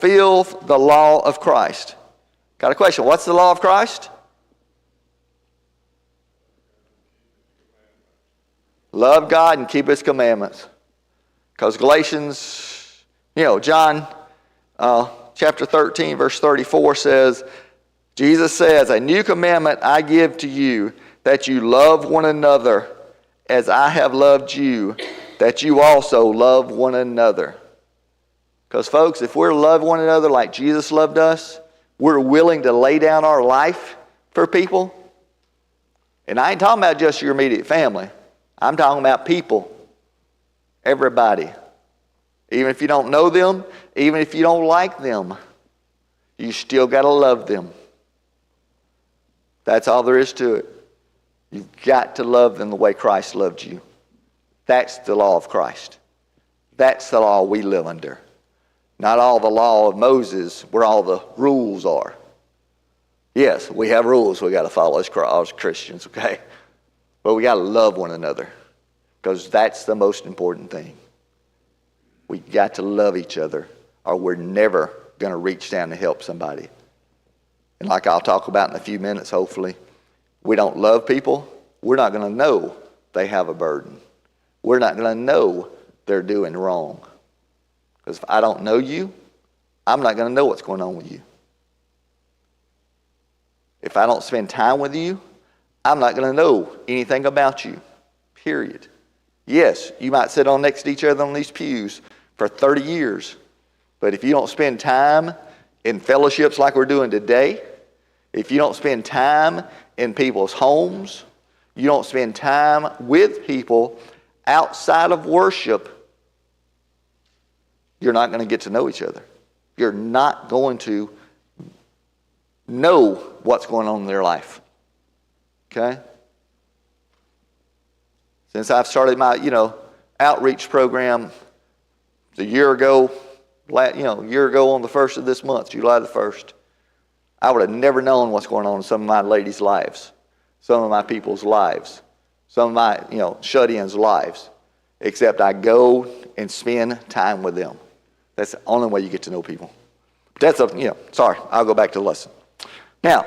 fulfill the law of Christ. Got a question. What's the law of Christ? Love God and keep His commandments. Because Galatians, John chapter 13, verse 34 says, Jesus says, a new commandment I give to you, that you love one another as I have loved you, that you also love one another. Because folks, if we're love one another like Jesus loved us, we're willing to lay down our life for people. And I ain't talking about just your immediate family. I'm talking about people. Everybody. Even if you don't know them, even if you don't like them, you still got to love them. That's all there is to it. You've got to love them the way Christ loved you. That's the law of Christ. That's the law we live under. Not all the law of Moses where all the rules are. Yes, we have rules we got to follow as Christians, okay? But we got to love one another because that's the most important thing. We got to love each other or we're never going to reach down to help somebody. And like I'll talk about in a few minutes, hopefully, we don't love people, we're not going to know they have a burden. We're not going to know they're doing wrong. Because if I don't know you, I'm not going to know what's going on with you. If I don't spend time with you, I'm not going to know anything about you, period. Yes, you might sit on next to each other on these pews for 30 years, but if you don't spend time in fellowships like we're doing today, if you don't spend time in people's homes, you don't spend time with people outside of worship, you're not going to get to know each other. You're not going to know what's going on in their life. Okay? Since I've started my, outreach program a year ago, on the 1st of this month, July the 1st, I would have never known what's going on in some of my ladies' lives, some of my people's lives, some of my, shut-ins' lives, except I go and spend time with them. That's the only way you get to know people. But that's I'll go back to the lesson. Now,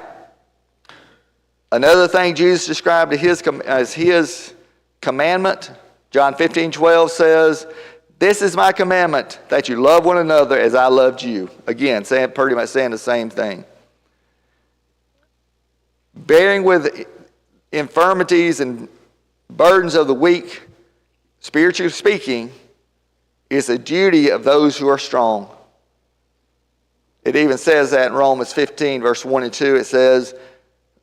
another thing Jesus described as his commandment, John 15:12 says, this is my commandment, that you love one another as I loved you. Again, pretty much saying the same thing. Bearing with infirmities and burdens of the weak, spiritually speaking, is the duty of those who are strong. It even says that in Romans 15, verse 1 and 2. It says,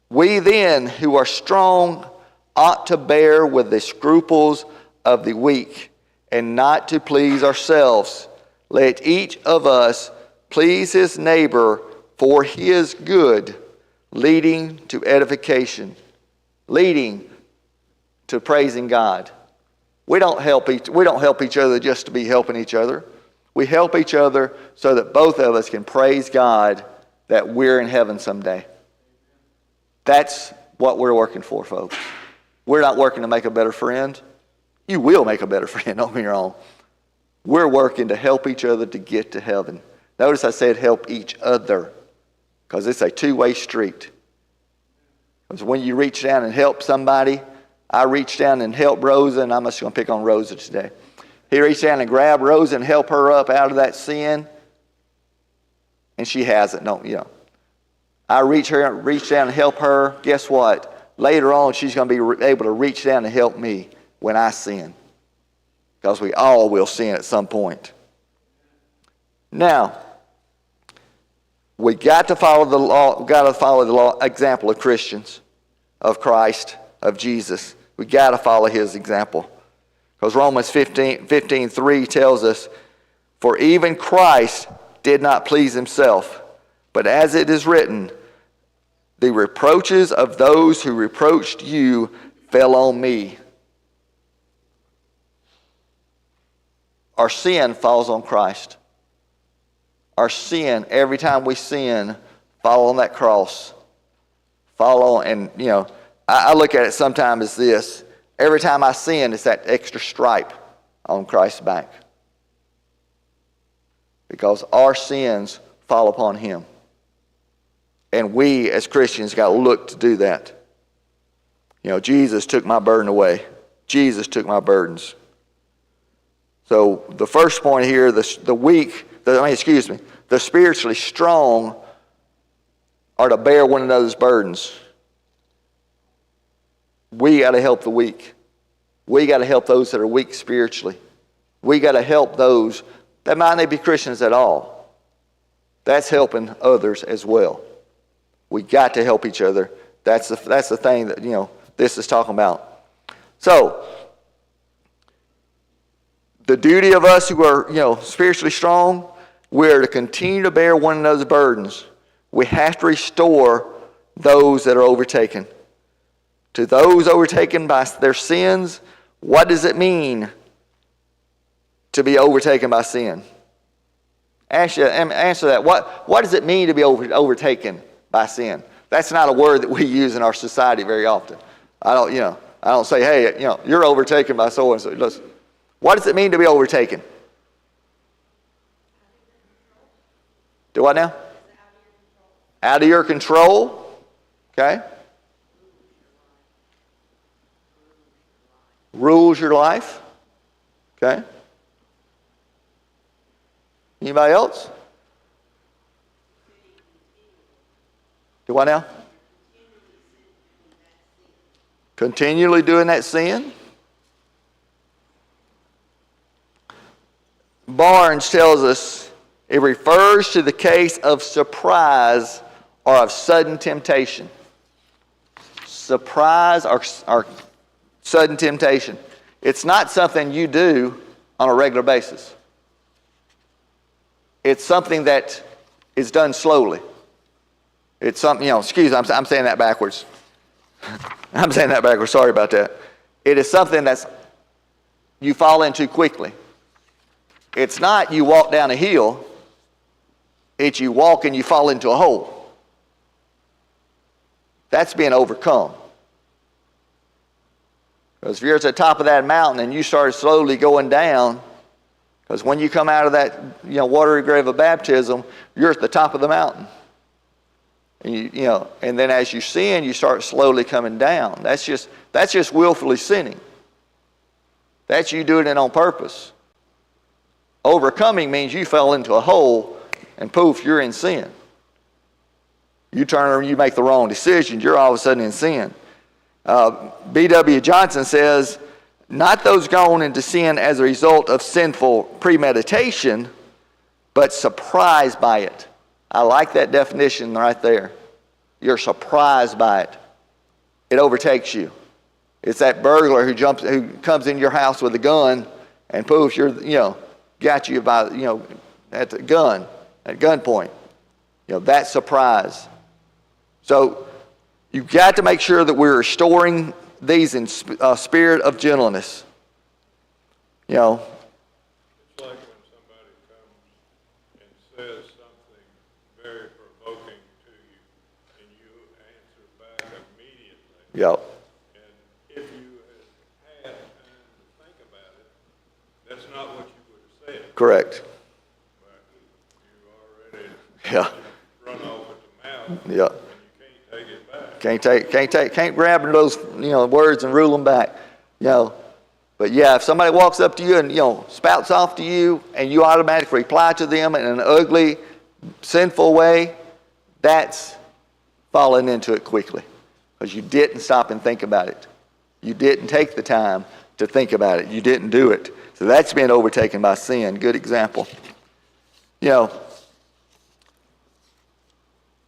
we then who are strong ought to bear with the scruples of the weak and not to please ourselves. Let each of us please his neighbor for his good, leading to edification, leading to praising God. We don't help each other just to be helping each other. We help each other so that both of us can praise God that we're in heaven someday. That's what we're working for, folks. We're not working to make a better friend. You will make a better friend on your own. We're working to help each other to get to heaven. Notice I said help each other because it's a two-way street. Because when you reach down and help somebody, I reached down and helped Rosa, and I'm just going to pick on Rosa today. He reached down and grabbed Rosa and helped her up out of that sin, and she hasn't. I reach down and help her. Guess what? Later on, she's going to be able to reach down and help me when I sin, because we all will sin at some point. Now, we got to follow the law. We got to follow the law example of Christians, of Christ, of Jesus. We got to follow his example. Because Romans 15:3 tells us, for even Christ did not please himself, but as it is written, the reproaches of those who reproached you fell on me. Our sin falls on Christ. Our sin, every time we sin, fall on that cross. I look at it sometimes as this. Every time I sin, it's that extra stripe on Christ's back. because our sins fall upon him. And we as Christians got to look to do that. Jesus took my burden away. Jesus took my burdens. So the first point here, the spiritually strong are to bear one another's burdens. We got to help the weak. We got to help those that are weak spiritually. We got to help those that might not be Christians at all. That's helping others as well. We got to help each other. That's the thing that this is talking about. So the duty of us who are spiritually strong, we're to continue to bear one another's burdens. We have to restore those that are overtaken. To those overtaken by their sins, what does it mean to be overtaken by sin? Answer that. What does it mean to be overtaken by sin? That's not a word that we use in our society very often. I don't say, hey, you're overtaken by so and so. Listen, what does it mean to be overtaken? Do what now? Out of your control. Okay. Rules your life. Okay. Anybody else? Do what now? Continually doing that sin. Barnes tells us it refers to the case of surprise or of sudden temptation. Surprise or sudden temptation. It's not something you do on a regular basis. It's something that is done slowly. It's something, excuse me, I'm saying that backwards. I'm saying that backwards, sorry about that. It is something that's you fall into quickly. It's not you walk down a hill, it's you walk and you fall into a hole. That's being overcome. Because if you're at the top of that mountain and you start slowly going down, because when you come out of that watery grave of baptism, you're at the top of the mountain. And and then as you sin, you start slowly coming down. That's just willfully sinning. That's you doing it on purpose. Overcoming means you fell into a hole and poof, you're in sin. You turn and you make the wrong decision, you're all of a sudden in sin. B.W. Johnson says, not those gone into sin as a result of sinful premeditation, but surprised by it. I like that definition right there. You're surprised by it. It overtakes you. It's that burglar who comes in your house with a gun and poof, got you by at the gun, at gunpoint. That surprise. So you've got to make sure that we're restoring these in spirit of gentleness. It's like when somebody comes and says something very provoking to you, and you answer back immediately. Yep. And if you had time to think about it, that's not what you would have said. Correct. But you already run off at the mouth. Yep. And you can't take it back. Can't grab those words and rule them back. But yeah, if somebody walks up to you and spouts off to you and you automatically reply to them in an ugly, sinful way, that's falling into it quickly because you didn't stop and think about it. You didn't take the time to think about it. You didn't do it. So that's being overtaken by sin. Good example.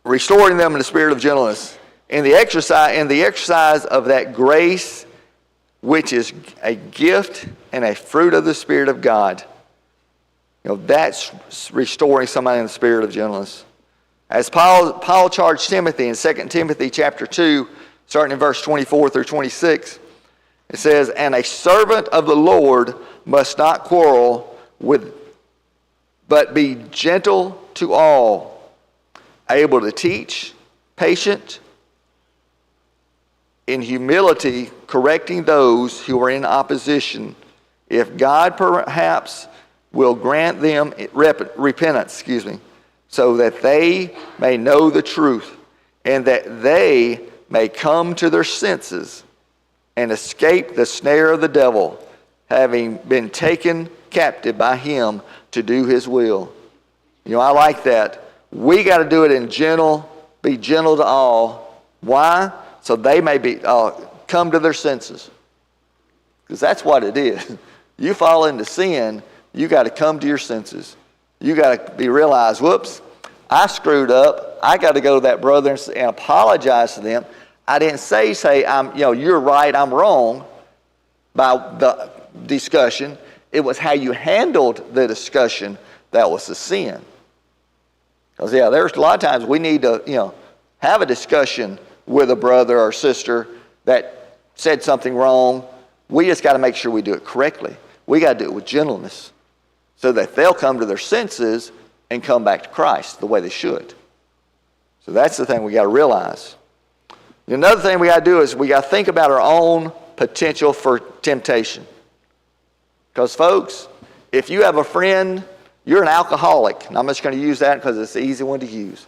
Restoring them in the spirit of gentleness. In the exercise of that grace, which is a gift and a fruit of the Spirit of God. That's restoring somebody in the spirit of gentleness. As Paul charged Timothy in 2 Timothy chapter 2, starting in verse 24 through 26, it says, and a servant of the Lord must not quarrel but be gentle to all, able to teach, patient, in humility, correcting those who are in opposition, if God perhaps will grant them repentance, so that they may know the truth, and that they may come to their senses and escape the snare of the devil, having been taken captive by him to do his will. I like that. We got to do it be gentle to all. Why? So they may come to their senses. Because that's what it is. You fall into sin, you got to come to your senses. You got to realize, whoops, I screwed up. I got to go to that brother and apologize to them. I didn't say you're right, I'm wrong by the discussion. It was how you handled the discussion that was the sin. Because there's a lot of times we need to have a discussion with a brother or sister that said something wrong. We just got to make sure we do it correctly. We got to do it with gentleness so that they'll come to their senses and come back to Christ the way they should. So that's the thing we got to realize. Another thing we got to do is we got to think about our own potential for temptation. Because folks, if you have a friend, you're an alcoholic, and I'm just going to use that because it's the easy one to use.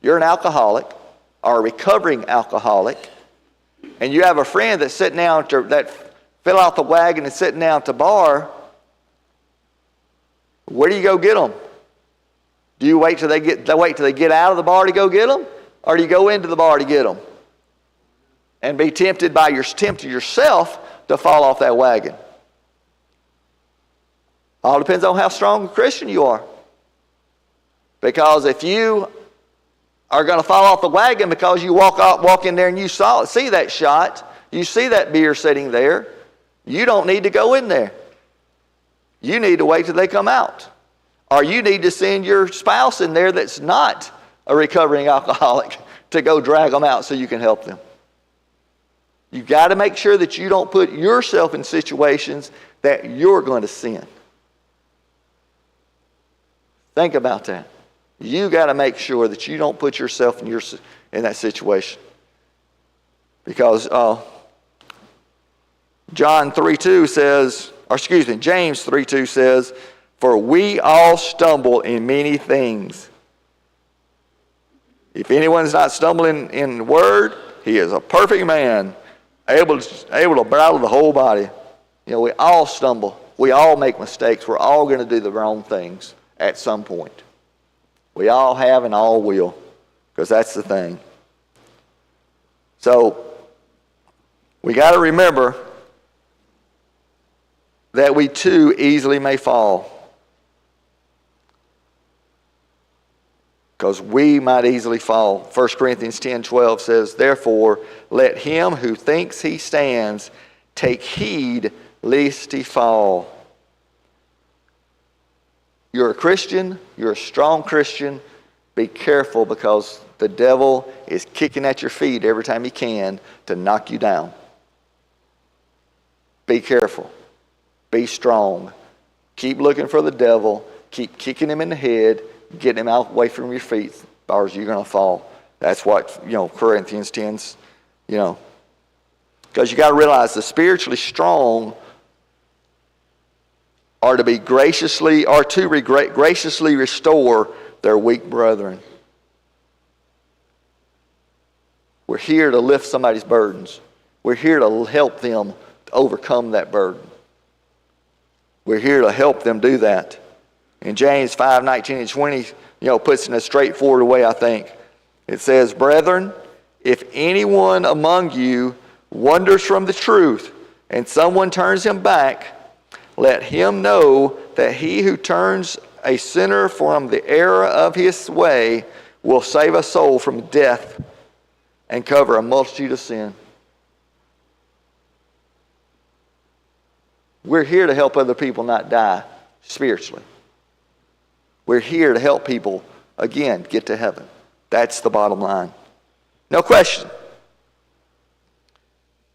You're an alcoholic or a recovering alcoholic, and you have a friend that's sitting down that fell out the wagon and sitting down at the bar. Where do you go get them? Do you wait till they get out of the bar to go get them, or do you go into the bar to get them and be tempted yourself to fall off that wagon? All depends on how strong a Christian you are. Because if you are going to fall off the wagon because you walk in there and you see that shot, you see that beer sitting there, you don't need to go in there. You need to wait till they come out. Or you need to send your spouse in there that's not a recovering alcoholic to go drag them out so you can help them. You got to make sure that you don't put yourself in situations that you're going to sin. Think about that. You got to make sure that you don't put yourself in that situation. Because James 3:2 says, for we all stumble in many things. If anyone's not stumbling in the word, he is a perfect man, able to bridle the whole body. We all stumble. We all make mistakes. We're all going to do the wrong things at some point. We all have and all will, because that's the thing. So we got to remember that we too easily may fall. Because we might easily fall. 1 Corinthians 10:12 says, therefore, let him who thinks he stands take heed lest he fall. You're a Christian. You're a strong Christian. Be careful, because the devil is kicking at your feet every time he can to knock you down. Be careful. Be strong. Keep looking for the devil. Keep kicking him in the head. Getting him out away from your feet, or you're going to fall. That's what, Corinthians 10's, Because you got to realize the spiritually strong are to graciously restore their weak brethren. We're here to lift somebody's burdens. We're here to help them to overcome that burden. We're here to help them do that. In James 5:19 and 20, puts it in a straightforward way, I think. It says, brethren, if anyone among you wanders from the truth and someone turns him back, let him know that he who turns a sinner from the error of his way will save a soul from death and cover a multitude of sin. We're here to help other people not die spiritually. We're here to help people, again, get to heaven. That's the bottom line. No question.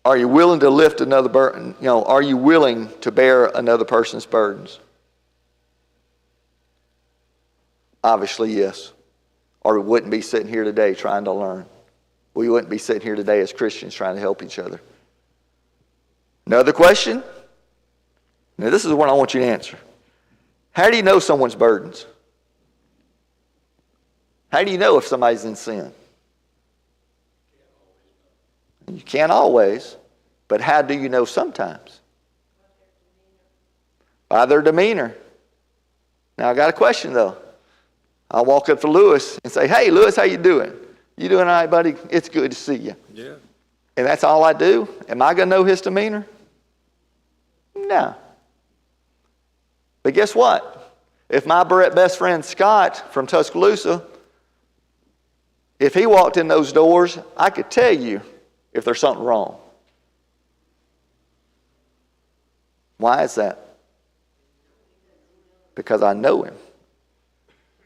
Are you willing to lift another burden? Are you willing to bear another person's burdens? Obviously, yes. Or we wouldn't be sitting here today trying to learn. We wouldn't be sitting here today as Christians trying to help each other. Another question? Now, this is the one I want you to answer. How do you know someone's burdens? How do you know if somebody's in sin? You can't always, but how do you know sometimes? By their demeanor. Now I got a question though. I'll walk up to Lewis and say, hey Lewis, how you doing? You doing all right, buddy? It's good to see you. Yeah. And that's all I do? Am I going to know his demeanor? No. But guess what? If my best friend Scott from Tuscaloosa, if he walked in those doors, I could tell you if there's something wrong. Why is that? Because I know him.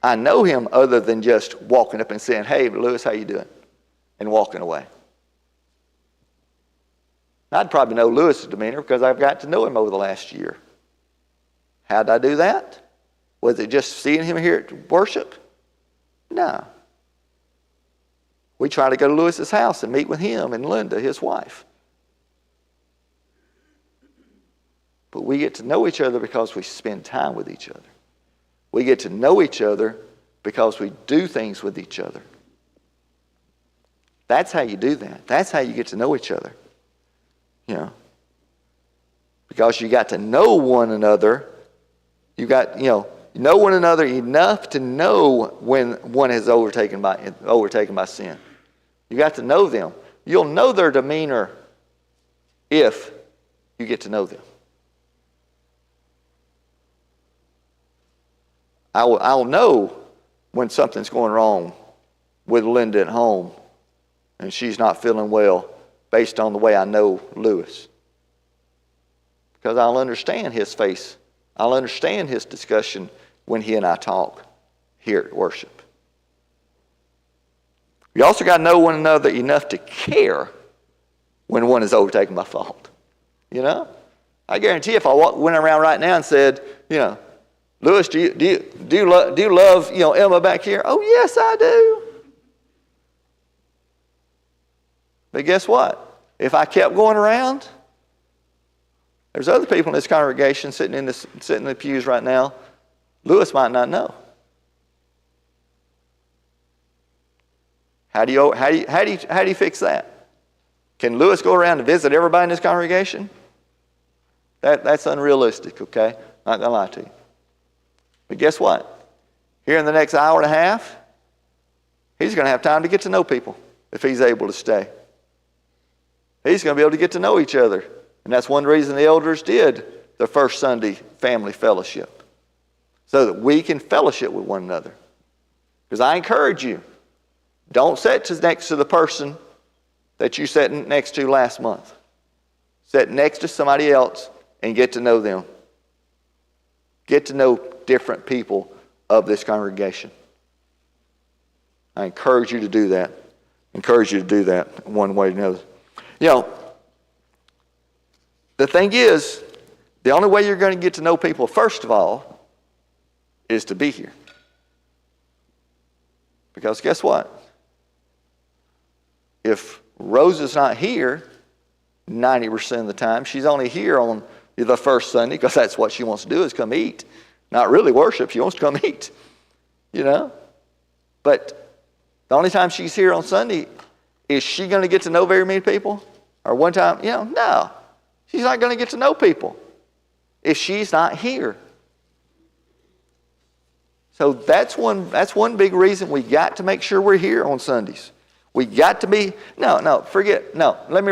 I know him other than just walking up and saying, hey, Lewis, how you doing? And walking away. I'd probably know Lewis's demeanor because I've got to know him over the last year. How did I do that? Was it just seeing him here at worship? No. We try to go to Lewis's house and meet with him and Linda, his wife. But we get to know each other because we spend time with each other. We get to know each other because we do things with each other. That's how you do that. That's how you get to know each other. You know, because you got to know one another. You got, know one another enough to know when one is overtaken by sin. You got to know them. You'll know their demeanor if you get to know them. I'll know when something's going wrong with Linda at home and she's not feeling well based on the way I know Lewis. Because I'll understand his face. I'll understand his discussion when he and I talk here at worship. You also got to know one another enough to care when one is overtaken by fault. You know? I guarantee if I went around right now and said, Lewis, do you love Emma back here? Oh, yes, I do. But guess what? If I kept going around, there's other people in this congregation sitting in the pews right now. Lewis might not know. How do you fix that? Can Lewis go around and visit everybody in this congregation? That's unrealistic, okay? Not gonna lie to you. But guess what? Here in the next hour and a half, he's going to have time to get to know people if he's able to stay. He's going to be able to get to know each other. And that's one reason the elders did the first Sunday family fellowship. So that we can fellowship with one another. Because I encourage you, don't sit next to the person that you sat next to last month. Sit next to somebody else and get to know them. Get to know different people of this congregation. I encourage you to do that. Encourage you to do that one way or another. The thing is, the only way you're going to get to know people, first of all, is to be here. Because guess what? If Rose is not here 90% of the time, she's only here on the first Sunday because that's what she wants to do is come eat. Not really worship. She wants to come eat. But the only time she's here on Sunday, is she going to get to know very many people? Or one time, no. She's not going to get to know people if she's not here. So that's one big reason we got to make sure we're here on Sundays. We got to be, let me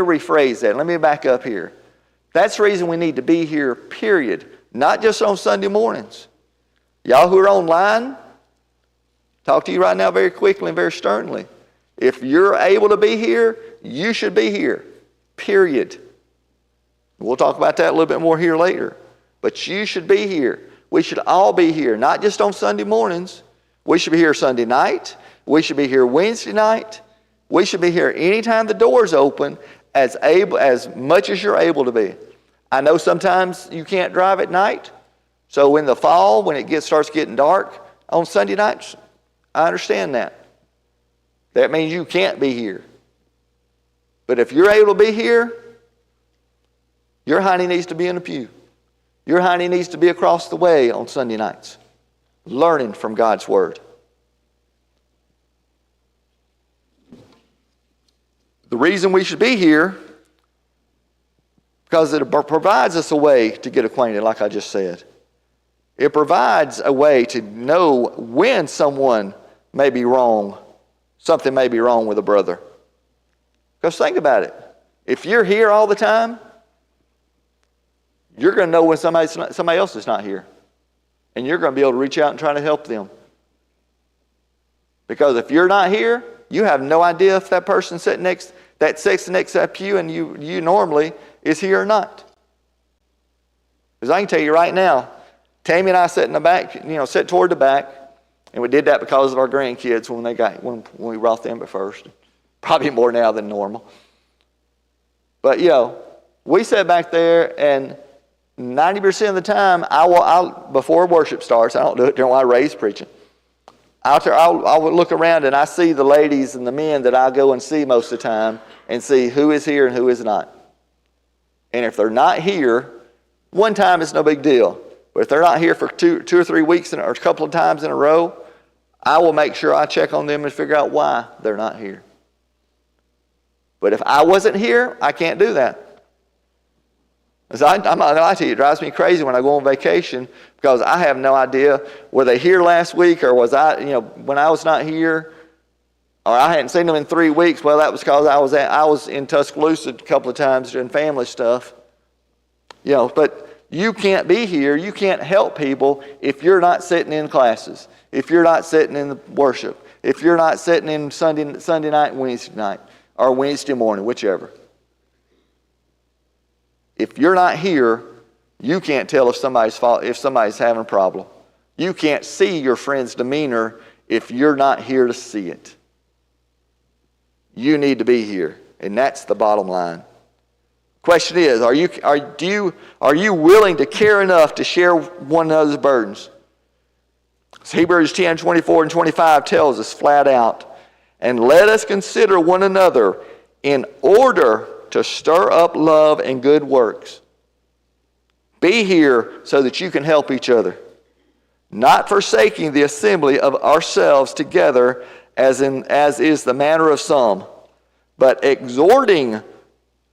rephrase that. Let me back up here. That's the reason we need to be here, period. Not just on Sunday mornings. Y'all who are online, talk to you right now very quickly and very sternly. If you're able to be here, you should be here, period. We'll talk about that a little bit more here later. But you should be here. We should all be here, not just on Sunday mornings. We should be here Sunday night. We should be here Wednesday night. We should be here anytime the door's open, as much as you're able to be. I know sometimes you can't drive at night. So in the fall, when it starts getting dark on Sunday nights, I understand that. That means you can't be here. But if you're able to be here, your honey needs to be in the pew. Your honey needs to be across the way on Sunday nights, learning from God's Word. The reason we should be here, because it provides us a way to get acquainted, like I just said. It provides a way to know when someone may be wrong, something may be wrong with a brother. Because think about it. If you're here all the time, you're going to know when somebody else is not here. And you're going to be able to reach out and try to help them. Because if you're not here, you have no idea if that person sitting next to you and you normally is here or not. Because I can tell you right now, Tammy and I sat in the back, sat toward the back, and we did that because of our grandkids when we brought them at first. Probably more now than normal. But we sat back there, and 90% of the time, before worship starts, I don't do it during while Ray's preaching. I would look around and I see the ladies and the men that I go and see most of the time and see who is here and who is not. And if they're not here, one time it's no big deal. But if they're not here for two or 3 weeks or a couple of times in a row, I will make sure I check on them and figure out why they're not here. But if I wasn't here, I can't do that. I'm not going to lie to you, it drives me crazy when I go on vacation because I have no idea, were they here last week or was when I was not here, or I hadn't seen them in 3 weeks. Well, that was because I was in Tuscaloosa a couple of times doing family stuff. But you can't be here, you can't help people if you're not sitting in classes, if you're not sitting in the worship, if you're not sitting in Sunday night and Wednesday night, or Wednesday morning, whichever. If you're not here, you can't tell if somebody's having a problem. You can't see your friend's demeanor if you're not here to see it. You need to be here, and that's the bottom line. Question is, are you willing to care enough to share one another's burdens? So Hebrews 10:24 and 25 tells us flat out, and let us consider one another in order to stir up love and good works. Be here so that you can help each other, not forsaking the assembly of ourselves together as is the manner of some, but exhorting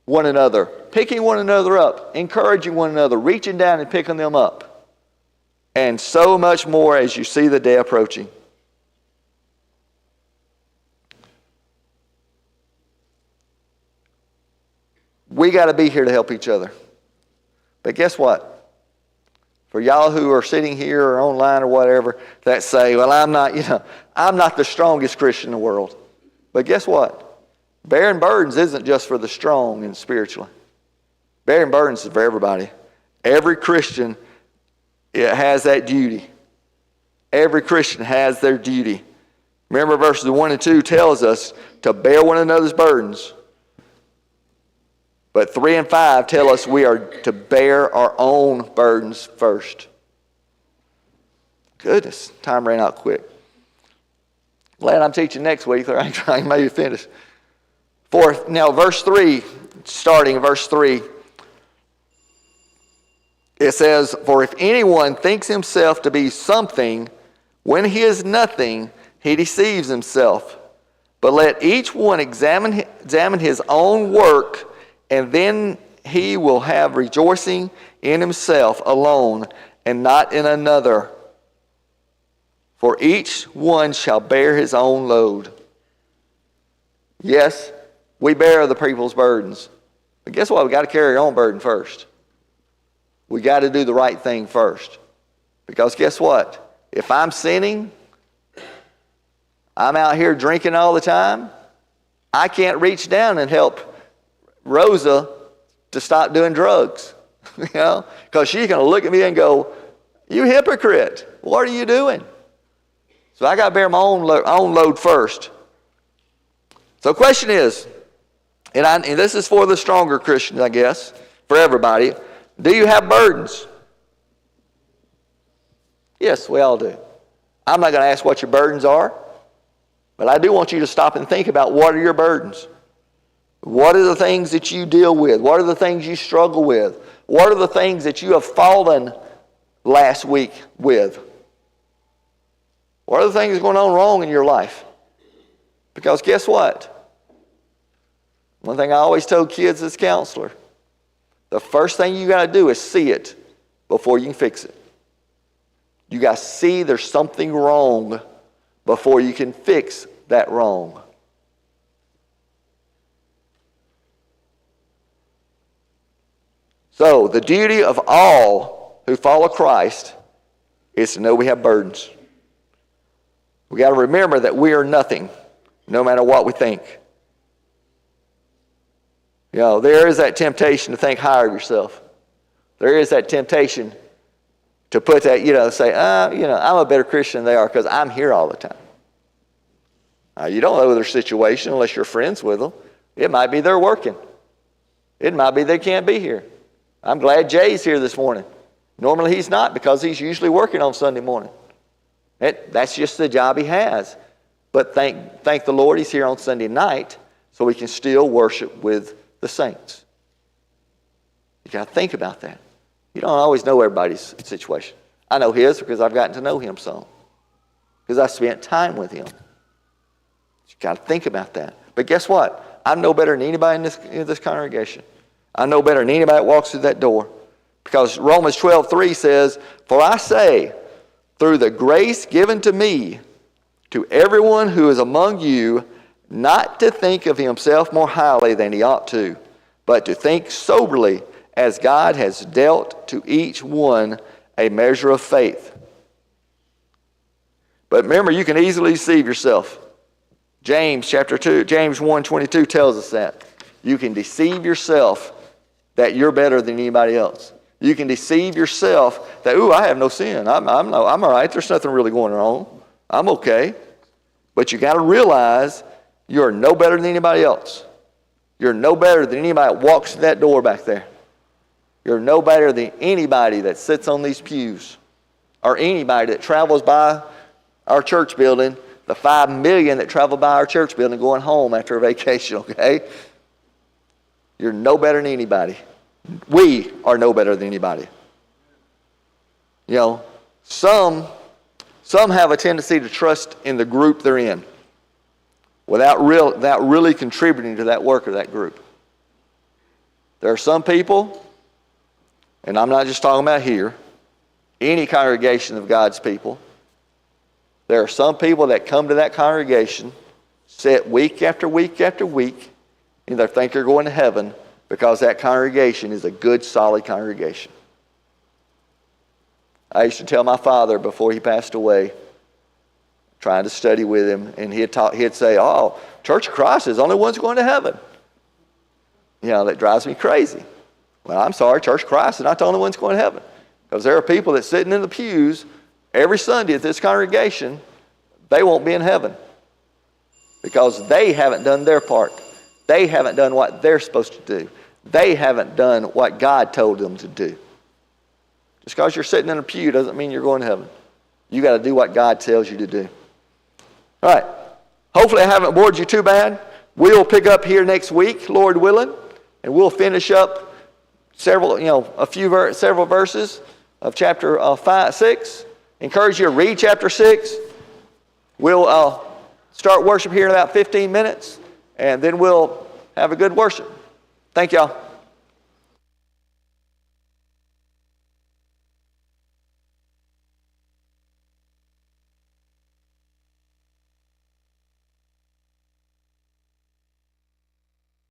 one another, picking one another up, encouraging one another, reaching down and picking them up, and so much more as you see the day approaching. We got to be here to help each other. But guess what? For y'all who are sitting here or online or whatever that say, well, I'm not the strongest Christian in the world. But guess what? Bearing burdens isn't just for the strong and spiritually. Bearing burdens is for everybody. Every Christian has that duty. Every Christian has their duty. Remember verses 1 and 2 tells us to bear one another's burdens. But 3 and 5 tell us we are to bear our own burdens first. Goodness, time ran out quick. Glad I'm teaching next week, or I'm trying maybe to finish. Now verse 3, starting in verse 3, it says, for if anyone thinks himself to be something, when he is nothing, he deceives himself. But let each one examine his own work, and then he will have rejoicing in himself alone and not in another. For each one shall bear his own load. Yes, we bear other people's burdens. But guess what? We got to carry our own burden first. We got to do the right thing first. Because guess what? If I'm sinning, I'm out here drinking all the time, I can't reach down and help Rosa to stop doing drugs, because she's going to look at me and go, you hypocrite, what are you doing? So I got to bear my own load first. So the question is, and this is for the stronger Christians, I guess, for everybody, do you have burdens? Yes, we all do. I'm not going to ask what your burdens are, but I do want you to stop and think about what are your burdens. What are the things that you deal with? What are the things you struggle with? What are the things that you have fallen last week with? What are the things going on wrong in your life? Because guess what? One thing I always told kids as a counselor, the first thing you got to do is see it before you can fix it. You got to see there's something wrong before you can fix that wrong. So, the duty of all who follow Christ is to know we have burdens. We got to remember that we are nothing, no matter what we think. You know, there is that temptation to think higher of yourself. There is that temptation to put that, say, I'm a better Christian than they are because I'm here all the time. You don't know their situation unless you're friends with them. It might be they're working. It might be they can't be here. I'm glad Jay's here this morning. Normally he's not because he's usually working on Sunday morning. That's just the job he has. But thank the Lord he's here on Sunday night so we can still worship with the saints. You got to think about that. You don't always know everybody's situation. I know his because I've gotten to know him some. Because I spent time with him. You got to think about that. But guess what? I know better than anybody in this congregation. I know better than anybody that walks through that door. Because Romans 12:3 says, "For I say, through the grace given to me, to everyone who is among you, not to think of himself more highly than he ought to, but to think soberly, as God has dealt to each one a measure of faith." But remember, you can easily deceive yourself. James 1:22 tells us that. You can deceive yourself that you're better than anybody else. You can deceive yourself that, I have no sin. I'm all right. There's nothing really going on. I'm okay. But you got to realize you're no better than anybody else. You're no better than anybody that walks through that door back there. You're no better than anybody that sits on these pews or anybody that travels by our church building, the 5 million that travel by our church building going home after a vacation, okay? You're no better than anybody. We are no better than anybody. Some have a tendency to trust in the group they're in without really contributing to that work of that group. There are some people, and I'm not just talking about here, any congregation of God's people, there are some people that come to that congregation, sit week after week after week, and they think they're going to heaven because that congregation is a good, solid congregation. I used to tell my father before he passed away, trying to study with him, and he'd say, Church of Christ is the only ones going to heaven. That drives me crazy. Well, I'm sorry, Church of Christ is not the only ones going to heaven. Because there are people that sitting in the pews every Sunday at this congregation, they won't be in heaven. Because they haven't done their part. They haven't done what they're supposed to do. They haven't done what God told them to do. Just because you're sitting in a pew doesn't mean you're going to heaven. You got to do what God tells you to do. All right. Hopefully I haven't bored you too bad. We'll pick up here next week, Lord willing, and we'll finish up several verses of chapter 6. Encourage you to read chapter 6. We'll start worship here in about 15 minutes, and then we'll have a good worship. Thank y'all.